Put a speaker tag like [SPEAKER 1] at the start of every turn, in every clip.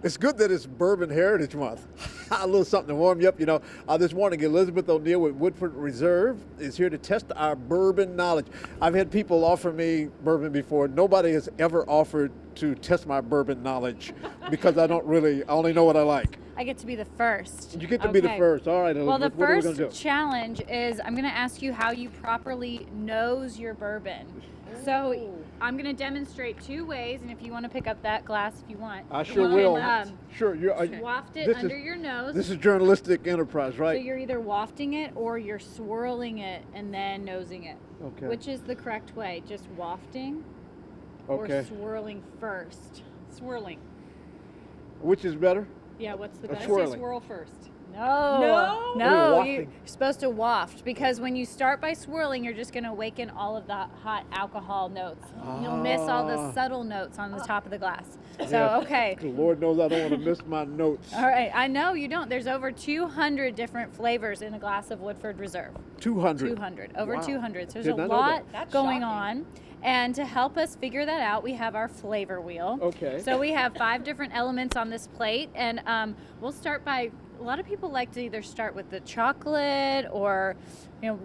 [SPEAKER 1] It's good that it's Bourbon Heritage Month. A little something to warm you up. This morning, Elizabeth O'Neill with Woodford Reserve is here to test our bourbon knowledge. I've had people offer me bourbon before. Nobody has ever offered to test my bourbon knowledge because I only know what I like.
[SPEAKER 2] I get to be the first.
[SPEAKER 1] You get to be the first. All right, Elizabeth,
[SPEAKER 2] well, the
[SPEAKER 1] what are we
[SPEAKER 2] first
[SPEAKER 1] going to do?
[SPEAKER 2] challenge is I'm going to ask you how you properly nose your bourbon. So I'm going to demonstrate 2 ways, and if you want to pick up that glass if you want.
[SPEAKER 1] I sure
[SPEAKER 2] you
[SPEAKER 1] will.
[SPEAKER 2] Can,
[SPEAKER 1] sure.
[SPEAKER 2] waft it under your nose.
[SPEAKER 1] This is journalistic enterprise, right?
[SPEAKER 2] So you're either wafting it or you're swirling it and then nosing it.
[SPEAKER 1] Okay.
[SPEAKER 2] Which is the correct way? Just wafting
[SPEAKER 1] Okay.
[SPEAKER 2] or swirling first? Swirling.
[SPEAKER 1] Which is better?
[SPEAKER 2] Yeah, what's the
[SPEAKER 1] Or
[SPEAKER 2] best?
[SPEAKER 1] swirling.
[SPEAKER 3] Swirl first.
[SPEAKER 2] No,
[SPEAKER 1] No?
[SPEAKER 2] you're supposed to waft, because when you start by swirling, you're just going to awaken all of the hot alcohol notes. You'll miss all the subtle notes on the top of the glass. So,
[SPEAKER 1] Yeah.
[SPEAKER 2] okay.
[SPEAKER 1] Lord knows I don't want to miss my notes.
[SPEAKER 2] All right, I know you don't. There's over 200 different flavors in a glass of Woodford Reserve.
[SPEAKER 1] 200.
[SPEAKER 2] 200, over
[SPEAKER 1] Wow.
[SPEAKER 2] 200. So there's
[SPEAKER 1] Did
[SPEAKER 2] a
[SPEAKER 1] not know
[SPEAKER 2] lot
[SPEAKER 3] That's
[SPEAKER 2] going
[SPEAKER 3] shocking.
[SPEAKER 2] on. And to help us figure that out, we have our flavor wheel.
[SPEAKER 1] Okay.
[SPEAKER 2] So we have 5 different elements on this plate, and we'll start by, a lot of people like to either start with the chocolate, or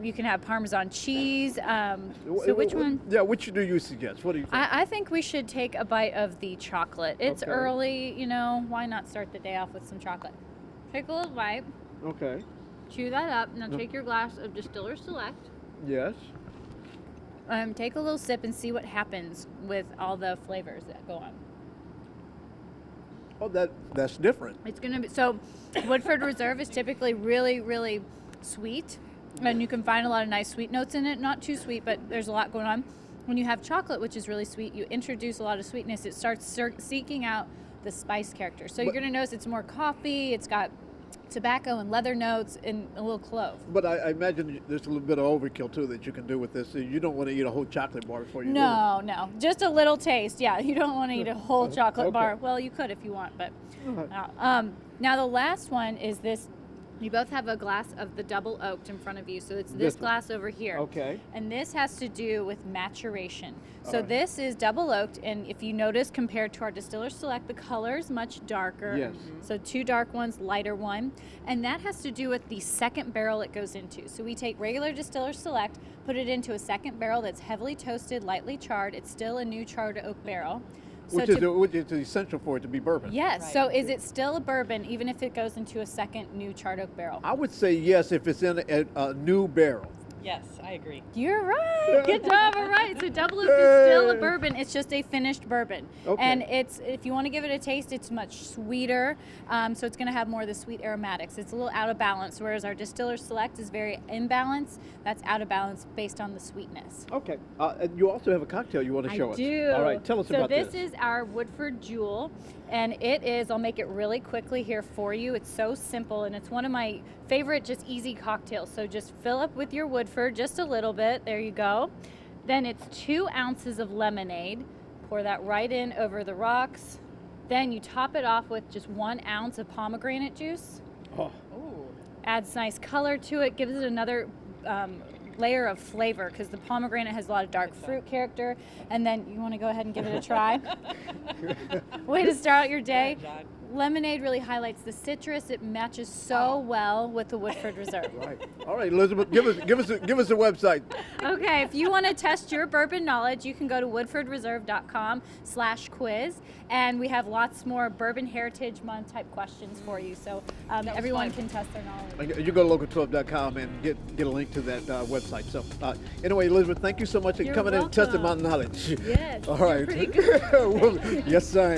[SPEAKER 2] you can have Parmesan cheese. So which one?
[SPEAKER 1] Yeah, which do you suggest? What do you think?
[SPEAKER 2] I think we should take a bite of the chocolate. It's
[SPEAKER 1] Okay.
[SPEAKER 2] early, why not start the day off with some chocolate? Take a little bite,
[SPEAKER 1] Okay.
[SPEAKER 2] chew that up. Now take your glass of Distiller Select.
[SPEAKER 1] Yes.
[SPEAKER 2] Take a little sip and see what happens with all the flavors that go on.
[SPEAKER 1] Oh, that's different.
[SPEAKER 2] It's gonna be so. Woodford Reserve is typically really, really sweet, and you can find a lot of nice sweet notes in it. Not too sweet, but there's a lot going on. When you have chocolate, which is really sweet, you introduce a lot of sweetness. It starts seeking out the spice character. So you're gonna notice it's more coffee. It's got tobacco and leather notes and a little clove.
[SPEAKER 1] But I imagine there's a little bit of overkill too that you can do with this. So you don't want to eat a whole chocolate bar before you do it.
[SPEAKER 2] No, just a little taste. Yeah, you don't want to eat a whole chocolate
[SPEAKER 1] Okay.
[SPEAKER 2] bar. Well, you could if you want, but
[SPEAKER 1] Uh-huh.
[SPEAKER 2] now the last one is this. You both have a glass of the double oaked in front of you, so it's this
[SPEAKER 1] one.
[SPEAKER 2] glass over here.
[SPEAKER 1] Okay.
[SPEAKER 2] And this has to do with maturation. So
[SPEAKER 1] Alright.
[SPEAKER 2] this is double oaked, and if you notice, compared to our Distiller Select, the color is much darker.
[SPEAKER 1] Yes.
[SPEAKER 2] So 2 dark ones, lighter one, and that has to do with the second barrel it goes into. So we take regular Distiller Select, put it into a second barrel that's heavily toasted, lightly charred. It's still a new charred oak barrel. So
[SPEAKER 1] Which is essential for it to be bourbon.
[SPEAKER 2] yes.
[SPEAKER 3] Right.
[SPEAKER 2] So is it still a bourbon even if it goes into a second new charred oak barrel?
[SPEAKER 1] I would say yes if it's in a new barrel.
[SPEAKER 3] Yes, I agree.
[SPEAKER 2] You're right. Good job. All right. So double oak is still a bourbon. It's just a finished bourbon.
[SPEAKER 1] Okay.
[SPEAKER 2] And if you want to give it a taste, it's much sweeter. So it's going to have more of the sweet aromatics. It's a little out of balance, whereas our Distiller Select is very in balance. That's out of balance based on the sweetness.
[SPEAKER 1] Okay. And you also have a cocktail you want to show us.
[SPEAKER 2] I do.
[SPEAKER 1] All right. Tell us about this.
[SPEAKER 2] So this is our Woodford Jewel, and it is, I'll make it really quickly here for you. It's so simple, and it's one of my favorite just easy cocktails. So just fill up with your Woodford just a little bit. There you go. Then it's 2 ounces of lemonade. Pour that right in over the rocks. Then you top it off with just 1 ounce of pomegranate juice.
[SPEAKER 1] Oh,
[SPEAKER 3] Ooh.
[SPEAKER 2] Adds nice color to it, gives it another layer of flavor, because the pomegranate has a lot of dark fruit character. And then you want to go ahead and give it a try. Way to start out your day.
[SPEAKER 3] Go ahead, John.
[SPEAKER 2] Lemonade really highlights the citrus. It matches so well with the Woodford Reserve.
[SPEAKER 1] right. All right, Elizabeth, give us the website.
[SPEAKER 2] Okay, if you want to test your bourbon knowledge, you can go to woodfordreserve.com/quiz, and we have lots more Bourbon Heritage Month type questions for you, so everyone can test their knowledge.
[SPEAKER 1] You go to local12.com and get a link to that website. So anyway, Elizabeth, thank you so much for
[SPEAKER 2] You're
[SPEAKER 1] coming in and testing my
[SPEAKER 2] welcome.
[SPEAKER 1] knowledge.
[SPEAKER 2] Yes,
[SPEAKER 1] All
[SPEAKER 2] you're
[SPEAKER 1] right.
[SPEAKER 2] pretty good.
[SPEAKER 1] Well, yes, I am.